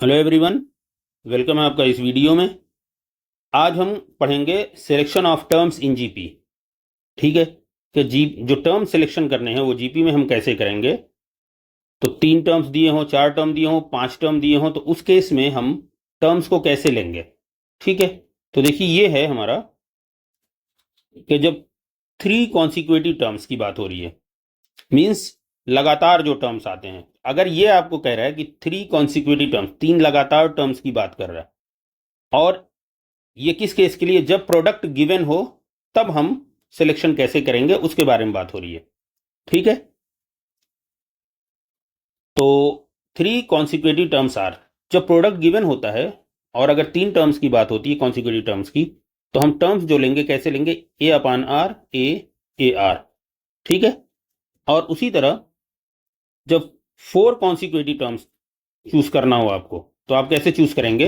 Hello everyone, welcome है आपका इस वीडियो में। आज हम पढ़ेंगे selection of terms in GP. ठीक है, कि जी जो टर्म सिलेक्शन करने हैं वो जीपी में हम कैसे करेंगे। तो 3 टर्म्स दिए हों, 4 टर्म दिए हों, 5 टर्म दिए हों, तो उस केस में हम टर्म्स को कैसे लेंगे। ठीक है, तो देखिए ये है हमारा कि जब 3 कॉन्सिक्यूटिव टर्म्स की बात हो रही है, मीन्स लगातार जो टर्म्स आते हैं। अगर ये आपको कह रहा है कि 3 कॉन्सिक्यूटिव टर्म्स, 3 लगातार टर्म्स की बात कर रहा है, और ये किस केस के लिए, जब प्रोडक्ट गिवन हो तब हम सिलेक्शन कैसे करेंगे उसके बारे में बात हो रही है। ठीक है, तो 3 कॉन्सिक्यूटिव टर्म्स आर, जब प्रोडक्ट गिवन होता है और अगर 3 टर्म्स की बात होती है कॉन्सिक्यूटिव टर्म्स की, तो हम टर्म्स जो लेंगे कैसे लेंगे, ए अपान आर, ए आर। ठीक है, और उसी तरह जब 4 कॉन्सिक्यूटिव टर्म्स चूज करना हो आपको, तो आप कैसे चूज करेंगे,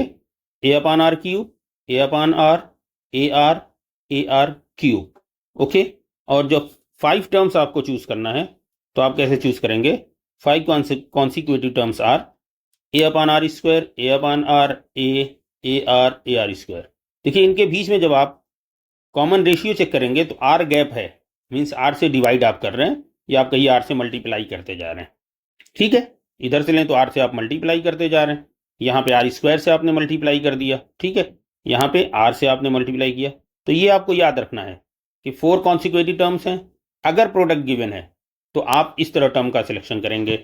A upon R cube, A upon are, A R cube. Okay, और जब 5 टर्म्स आपको चूज करना है तो आप कैसे चूज करेंगे, 5 consecutive terms are a upon r square, a upon are, A r square. देखिए इनके बीच में जब आप कॉमन रेशियो चेक करेंगे तो आर गैप है, मीन्स आर से डिवाइड आप कर रहे हैं या आप कहीं आर से मल्टीप्लाई करते जा रहे हैं। ठीक है, इधर से लें तो आर से आप मल्टीप्लाई करते जा रहे हैं, यहाँ पे आर स्क्वायर से आपने मल्टीप्लाई कर दिया। ठीक है, यहाँ पे आर से आपने मल्टीप्लाई किया। तो ये आपको याद रखना है कि 4 कॉन्सिक्यूटिव टर्म्स हैं, अगर प्रोडक्ट गिवन है तो आप इस तरह टर्म का सिलेक्शन करेंगे।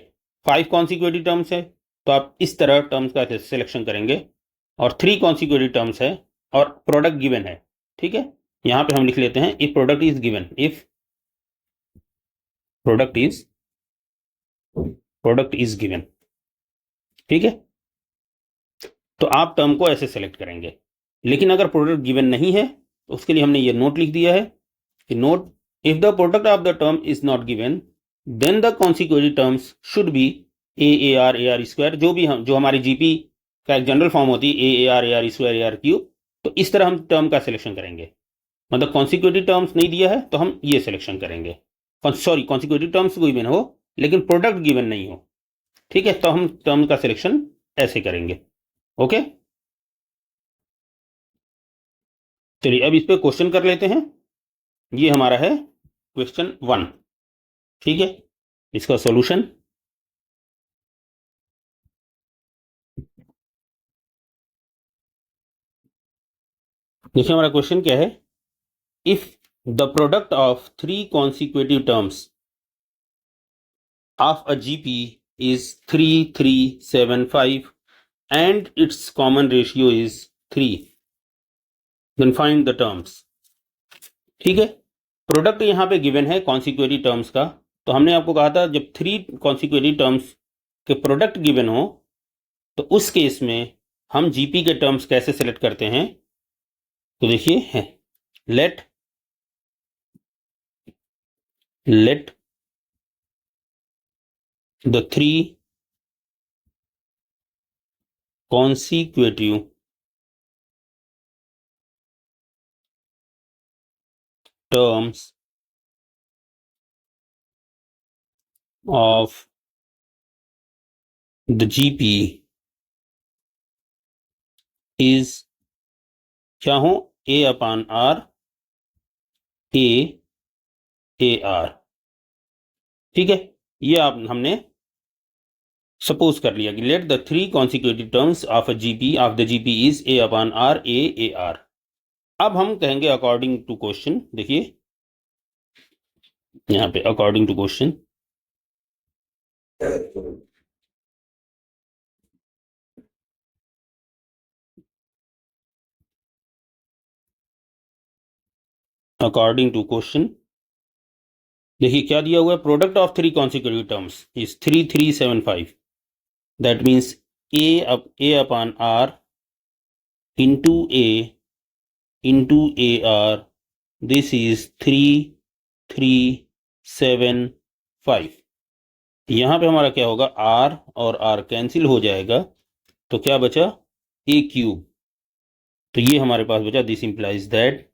5 कॉन्सिक्यूटिव टर्म्स है तो आप इस तरह टर्म्स का सिलेक्शन करेंगे, और 3 कॉन्सिक्यूटिव टर्म्स है और प्रोडक्ट गिवन है। ठीक है, यहाँ पे हम लिख लेते हैं if product is given, if product is given. ठीक है, तो आप टर्म को ऐसे सेलेक्ट करेंगे। लेकिन अगर प्रोडक्ट गिवन नहीं है तो उसके लिए हमने ये नोट लिख दिया है कि note, if the product of the term is not given then the consecutive terms should be a r square. जो भी हम, जो हमारी जीपी का एक जनरल फॉर्म होती है ए आर स्क्वायर, ए आर क्यूब। तो इस तरह हम टर्म का सिलेक्शन करेंगे। मतलब कॉन्सिक्यूटिव टर्म्स नहीं दिया है तो हम ये सिलेक्शन करेंगे, सॉरी कॉन्सिक्यूटिव टर्म्स कोई गिवन हो लेकिन प्रोडक्ट गिवन नहीं हो। ठीक है, तो हम टर्म का सिलेक्शन ऐसे करेंगे। ओके, चलिए अब इस पे क्वेश्चन कर लेते हैं। ये हमारा है क्वेश्चन 1। ठीक है, इसका सॉल्यूशन, देखिए हमारा क्वेश्चन क्या है, if the product of 3 consecutive terms of a GP is 3375 and its common ratio is 3, then find the terms. ठीक है, प्रोडक्ट यहाँ पे गिवन है कॉन्सिक्यूटिव टर्म्स का। तो हमने आपको कहा था जब 3 कॉन्सिक्यूटिव टर्म्स के प्रोडक्ट गिवन हो तो उस केस में हम जीपी के टर्म्स कैसे सेलेक्ट करते हैं। तो देखिए, late the 3 consecutive terms of the GP is, क्या हो, ए अपान आर, ए आर। ठीक है, ये आप हमने सपोज कर लिया कि let the 3 consecutive terms of a GP of the GP is a upon are, A r. अब हम कहेंगे अकॉर्डिंग टू क्वेश्चन, देखिए यहाँ पे according to question, according to question देखिए क्या दिया हुआ है, product of 3 consecutive terms is 3375। That means a upon r into a r, this is 3375। यहाँ पे हमारा क्या होगा, आर और आर कैंसिल हो जाएगा तो क्या बचा, ए क्यूब। तो ये हमारे पास बचा, this implies that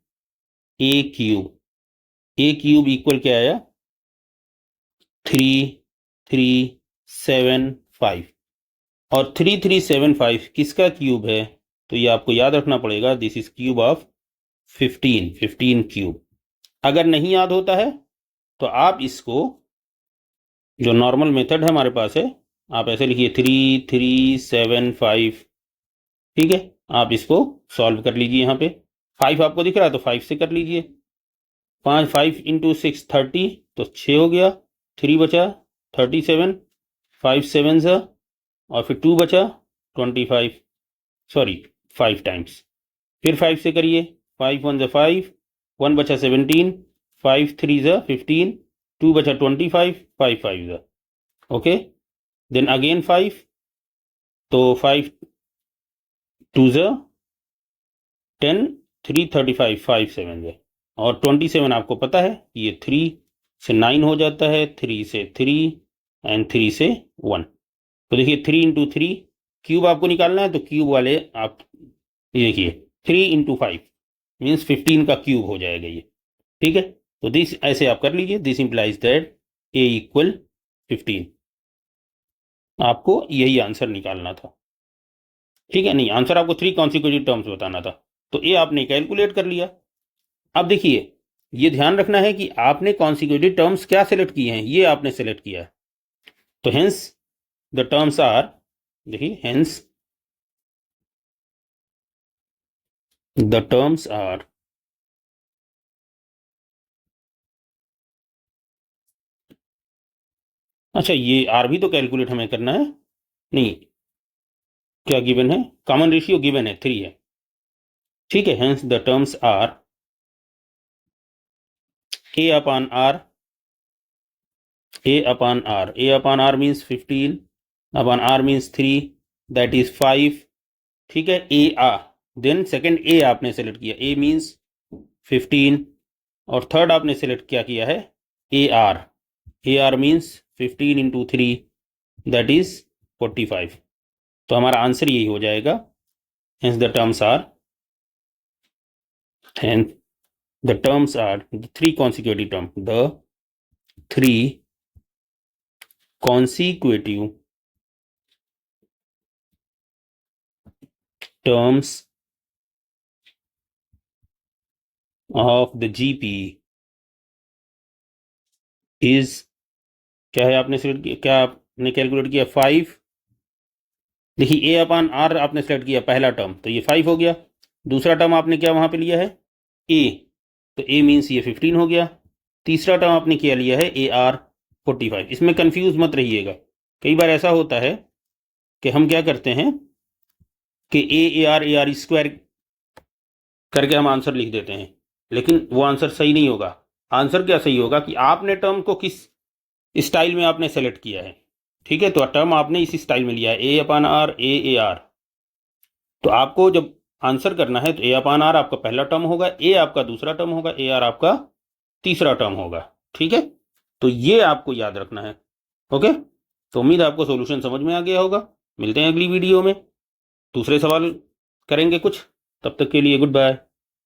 A cube equal क्या आया, 3375। और 3375 किसका क्यूब है? तो ये आपको याद रखना पड़ेगा, this is cube of 15 cube. अगर नहीं याद होता है तो आप इसको, जो नॉर्मल मेथड है हमारे पास है, आप ऐसे लिखिए 3375, ठीक है। आप इसको सॉल्व कर लीजिए। यहाँ पे 5 आपको दिख रहा है तो 5 से कर लीजिए। 5 इंटू 6 30, तो 6 हो गया, 3 बचा 37, 5 7 और फिर 2 बचा 25, सॉरी 5 टाइम्स। फिर 5 से करिए, 5 1 5, 1 बचा 17, 5 3 15, 2 बचा 25, 5 5 ओके। देन अगेन 5, तो 5 2 10, 3 35, 5 7 और 27 आपको पता है ये 3 से 9 हो जाता है, 3 से 3 एंड 3 से 1। तो देखिए 3 इंटू 3, क्यूब आपको निकालना है तो क्यूब वाले आप ये देखिए 3 इंटू 5 मीन्स 15 का क्यूब हो जाएगा ये, ठीक है। तो दिस ऐसे आप कर लीजिए, this implies that A equal 15। आपको यही आंसर निकालना था, ठीक है। नहीं, आंसर आपको 3 कॉन्सिक्यूटिव टर्म्स बताना था, तो ये आपने कैलकुलेट कर लिया। अब देखिए ये ध्यान रखना है कि आपने कॉन्सिक्यूटिव टर्म्स क्या सेलेक्ट किए हैं, ये आपने सेलेक्ट किया है। तो हेंस द टर्म्स आर, देखिए हेंस द टर्म्स आर अच्छा, ये आर भी तो कैलकुलेट हमें करना है। नहीं, क्या गिवन है? कॉमन रेशियो गिवन है 3 है, ठीक है। Hence the terms are a upon r, a upon r, a upon r means 15 upon r means 3, that is 5, ठीक है। a r, then second a आपने सेलेक्ट किया, a means 15, और थर्ड आपने सेलेक्ट क्या किया है? a r means 15 into 3, that is 45। तो हमारा आंसर यही हो जाएगा। Hence the terms are, and the terms are the 3 consecutive term, the 3 consecutive terms of the GP is, क्या है आपने सिलेक्ट किया, क्या आपने कैलकुलेट किया? 5। देखिए a अपान r आपने सेलेक्ट किया पहला टर्म, तो ये 5 हो गया। दूसरा टर्म आपने क्या वहां पे लिया है? a, तो a मीन्स ये 15 हो गया। तीसरा टर्म आपने क्या लिया है? A R 45। इसमें कंफ्यूज मत रहिएगा, कई बार ऐसा होता है कि हम क्या करते हैं कि ए आर स्क्वायर करके हम आंसर लिख देते हैं, लेकिन वो आंसर सही नहीं होगा। आंसर क्या सही होगा कि आपने टर्म को किस स्टाइल में आपने सेलेक्ट किया है, ठीक है। तो टर्म आपने इसी स्टाइल में लिया है, ए अपान आर, ए आर। तो आपको जब आंसर करना है तो ए अपान आर आपका पहला टर्म होगा, ए आपका दूसरा टर्म होगा, ए आर आपका तीसरा टर्म होगा, ठीक है। तो ये आपको याद रखना है, ओके। तो उम्मीद है आपको सॉल्यूशन समझ में आ गया होगा। मिलते हैं अगली वीडियो में, दूसरे सवाल करेंगे कुछ। तब तक के लिए गुड बाय।